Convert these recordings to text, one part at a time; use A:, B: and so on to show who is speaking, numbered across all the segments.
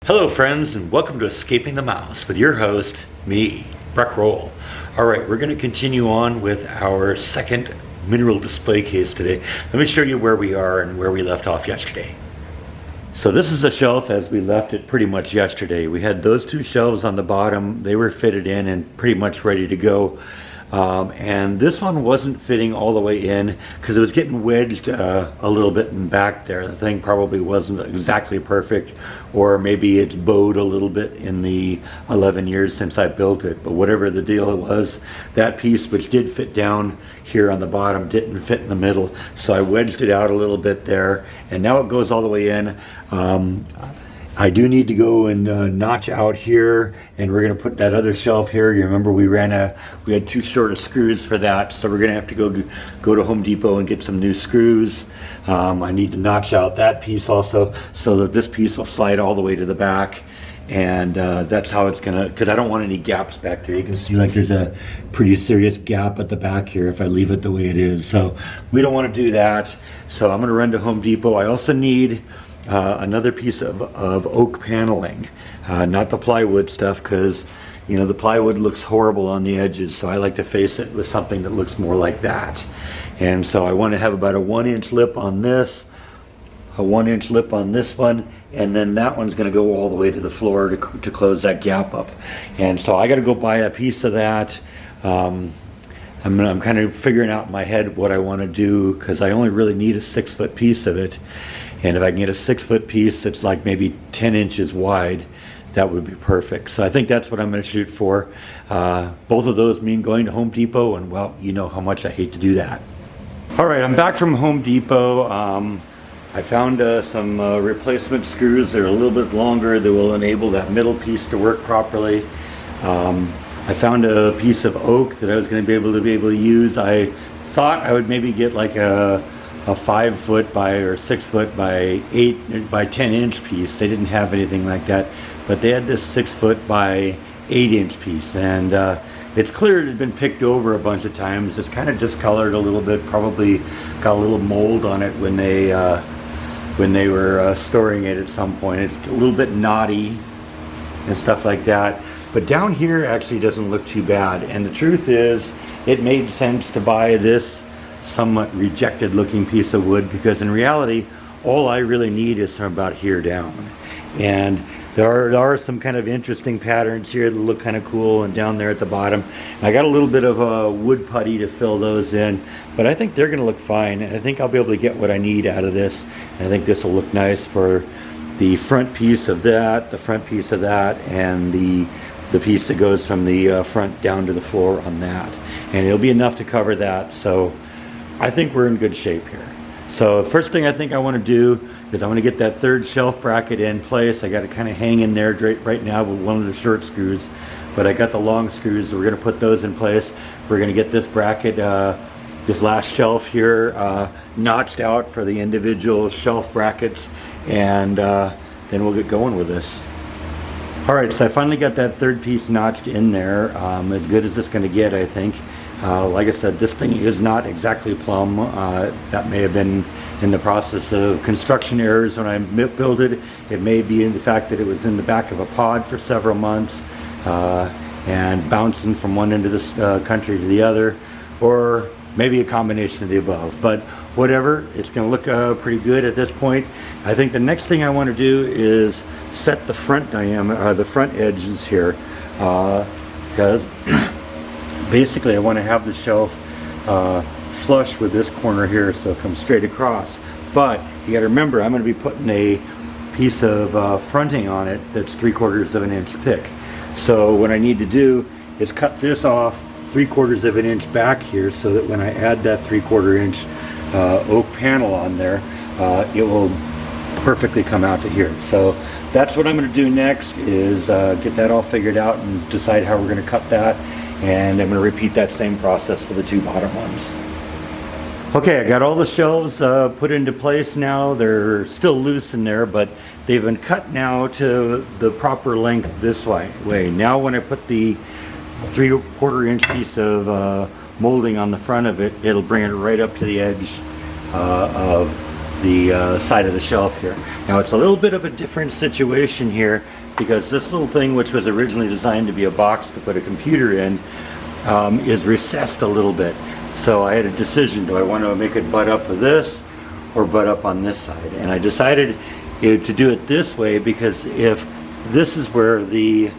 A: Hello friends, and welcome to Escaping the Mouse with your host, me, Breck Roll. Alright, we're going to continue on with our second mineral display case today. Let me show you where we are and where we left off yesterday. So this is the shelf as we left it pretty much yesterday. We had those two shelves on the bottom. They were fitted in and pretty much ready to go. And this one wasn't fitting all the way in because it was getting wedged a little bit in back there. The thing probably wasn't exactly perfect, or maybe it's bowed a little bit in the 11 years since I built it. But whatever the deal was, that piece which did fit down here on the bottom didn't fit in the middle. So I wedged it out a little bit there, and now it goes all the way in. I do need to go and notch out here, and we're going to put that other shelf here. You remember we had too short of screws for that, so we're going to have to go to Home Depot and get some new screws. I need to notch out that piece also so that this piece will slide all the way to the back, and that's how it's going to, because I don't want any gaps back there. You can see like there's a pretty serious gap at the back here if I leave it the way it is. So we don't want to do that, so I'm going to run to Home Depot. I also need another piece of oak paneling, not the plywood stuff, because you know the plywood looks horrible on the edges, so I like to face it with something that looks more like that. And so I want to have about a 1-inch lip on this, a 1-inch lip on this one, and then that one's going to go all the way to the floor to close that gap up. And so I got to go buy a piece of that. I'm kind of figuring out in my head what I want to do, because I only really need a 6-foot piece of it. And if I can get a 6-foot piece that's like maybe 10 inches wide, that would be perfect. So I think that's what I'm going to shoot for. Both of those mean going to Home Depot, and well, you know how much I hate to do that. All right, I'm back from Home Depot. I found some replacement screws. They're a little bit longer. That will enable that middle piece to work properly. I found a piece of oak that I was going to be able to use. I thought I would maybe get like a 5-foot by or 6-foot by 8 by 10-inch piece. They didn't have anything like that, but they had this 6-foot by 8-inch piece, and it's clear it had been picked over a bunch of times. It's kind of discolored a little bit, probably got a little mold on it when they were storing it at some point. It's a little bit knotty and stuff like that, but down here actually doesn't look too bad. And the truth is, it made sense to buy this somewhat rejected looking piece of wood, because in reality all I really need is from about here down. And there are some kind of interesting patterns here that look kind of cool, and down there at the bottom I got a little bit of a wood putty to fill those in, but I think they're going to look fine, and I think I'll be able to get what I need out of this. And I think this will look nice for the front piece of that, the front piece of that, and the piece that goes from the front down to the floor on that, and it'll be enough to cover that. So I think we're in good shape here. So first thing I think I want to do is I want to get that third shelf bracket in place. I got it kind of hanging there right now with one of the short screws, but I got the long screws. So we're going to put those in place. We're going to get this bracket, this last shelf here, notched out for the individual shelf brackets, and then we'll get going with this. All right, so I finally got that third piece notched in there, as good as it's going to get, I think. Like I said, this thing is not exactly plumb. That may have been in the process of construction errors when I built it. It may be in the fact that it was in the back of a pod for several months and bouncing from one end of the country to the other, or maybe a combination of the above. But whatever, it's going to look pretty good at this point. I think the next thing I want to do is set the front diameter, the front edges here, because basically I want to have the shelf flush with this corner here, so it comes straight across. But you got to remember, I'm going to be putting a piece of fronting on it that's 3/4 of an inch thick. So what I need to do is cut this off 3/4 of an inch back here, so that when I add that 3/4 inch oak panel on there, it will perfectly come out to here. So that's what I'm going to do next, is get that all figured out and decide how we're going to cut that. And I'm going to repeat that same process for the two bottom ones. Okay, I got all the shelves put into place now. They're still loose in there, but they've been cut now to the proper length this way. Now when I put the 3/4 inch piece of molding on the front of it, it'll bring it right up to the edge of the side of the shelf here. Now it's a little bit of a different situation here because this little thing, which was originally designed to be a box to put a computer in, is recessed a little bit. So I had a decision, do I want to make it butt up with this or butt up on this side? And I decided to do it this way because if this is where the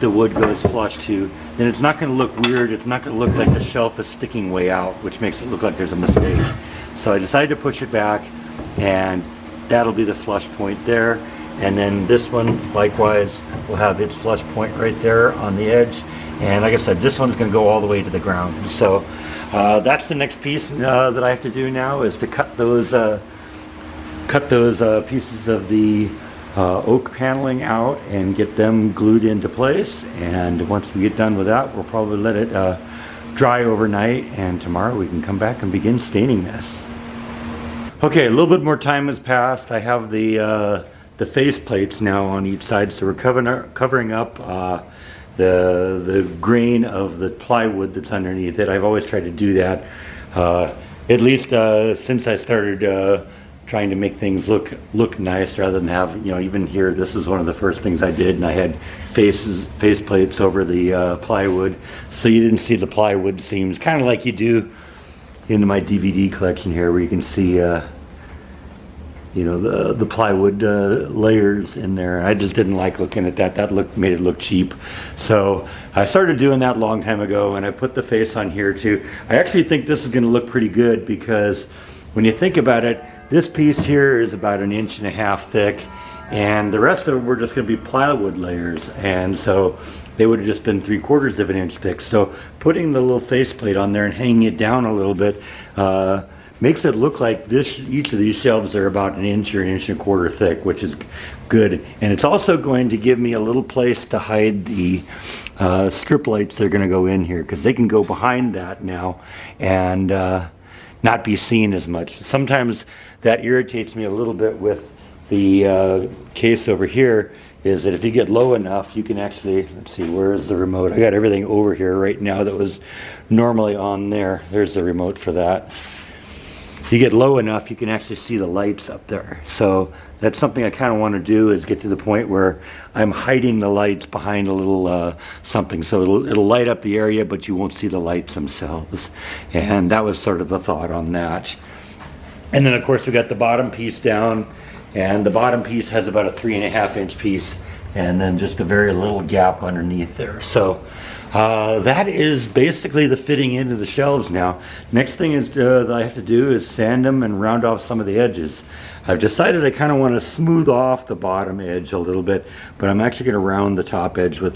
A: wood goes flush to, then it's not going to look weird. It's not going to look like the shelf is sticking way out, which makes it look like there's a mistake. So I decided to push it back, and that'll be the flush point there. And then this one, likewise, will have its flush point right there on the edge. And like I said, this one's going to go all the way to the ground. So that's the next piece that I have to do now, is to cut those pieces of the oak paneling out and get them glued into place. And once we get done with that, we'll probably let it dry overnight, and tomorrow we can come back and begin staining this. Okay, a little bit more time has passed. I have the face plates now on each side, so we're covering up the grain of the plywood that's underneath it. I've always tried to do that, at least since I started trying to make things look nice rather than have, you know, even here, this was one of the first things I did, and I had face plates over the plywood, so you didn't see the plywood seams, kind of like you do in my DVD collection here, where you can see you know, the plywood layers in there. I just didn't like looking at that. That made it look cheap. So I started doing that a long time ago, and I put the face on here too. I actually think this is going to look pretty good, because when you think about it, this piece here is about 1.5 inches thick, and the rest of it were just going to be plywood layers, and so they would have just been 3/4 inch thick. So putting the little faceplate on there and hanging it down a little bit makes it look like each of these shelves are about 1 inch or 1.25 inches thick, which is good. And it's also going to give me a little place to hide the strip lights that are going to go in here, because they can go behind that now and not be seen as much. Sometimes that irritates me a little bit with the case over here, is that if you get low enough, you can actually, let's see, where is the remote? I got everything over here right now that was normally on there. There's the remote for that. You get low enough, you can actually see the lights up there. So that's something I kind of want to do, is get to the point where I'm hiding the lights behind a little something. So it'll light up the area, but you won't see the lights themselves. And that was sort of the thought on that. And then of course we got the bottom piece down, and the bottom piece has about a 3.5 inch piece, and then just a very little gap underneath there. So that is basically the fitting into the shelves now. Next thing is that I have to do is sand them and round off some of the edges. I've decided I kind of want to smooth off the bottom edge a little bit, but I'm actually going to round the top edge with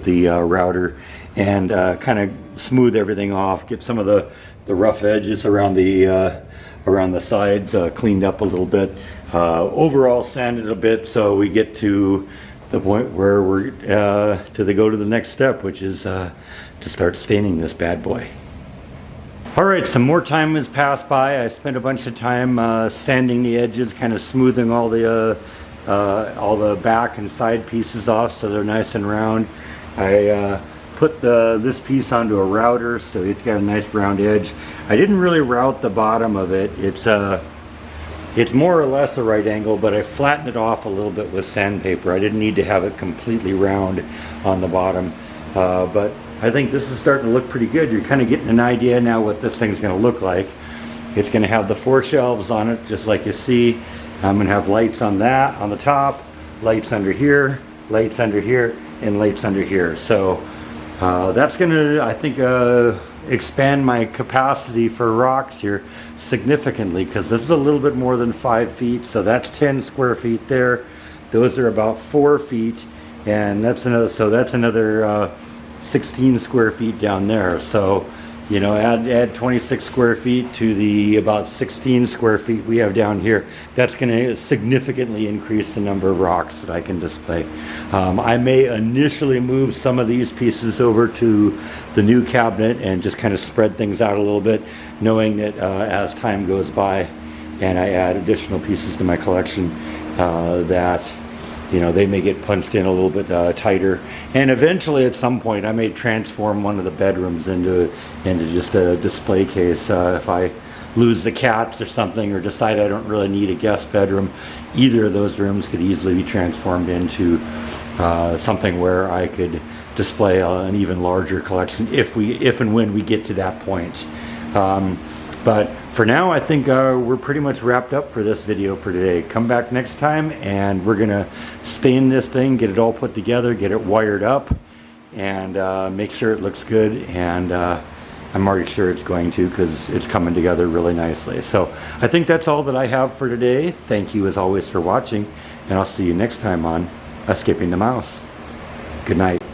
A: the router, and kind of smooth everything off, get some of the rough edges around the sides cleaned up a little bit. Overall sand it a bit, so we get to the point where we're to go to the next step, which is to start staining this bad boy. All right, some more time has passed by. I spent a bunch of time sanding the edges, kind of smoothing all the back and side pieces off so they're nice and round. I put this piece onto a router, so it's got a nice round edge. I didn't really route the bottom of it. It's more or less a right angle, but I flattened it off a little bit with sandpaper. I didn't need to have it completely round on the bottom, but I think this is starting to look pretty good. You're kind of getting an idea now what this thing's going to look like. It's going to have the 4 shelves on it, just like you see. I'm going to have lights on that, on the top, lights under here, lights under here, and lights under here. So that's going to, I think, expand my capacity for rocks here significantly, because this is a little bit more than 5 feet, so that's 10 square feet there. Those are about 4 feet, and that's another 16 square feet down there. So, you know, add 26 square feet to the about 16 square feet we have down here. That's going to significantly increase the number of rocks that I can display. I may initially move some of these pieces over to the new cabinet and just kind of spread things out a little bit, knowing that as time goes by and I add additional pieces to my collection, that, you know, they may get punched in a little bit tighter. And eventually at some point I may transform one of the bedrooms into just a display case if I lose the cats or something, or decide I don't really need a guest bedroom, either of those rooms could easily be transformed into something where I could display an even larger collection if and when we get to that point. But for now, I think we're pretty much wrapped up for this video for today. Come back next time and we're gonna stain this thing, get it all put together, get it wired up, and make sure it looks good. And I'm already sure it's going to, because it's coming together really nicely. So I think that's all that I have for today. Thank you as always for watching, and I'll see you next time on Escaping the Mouse. Good night.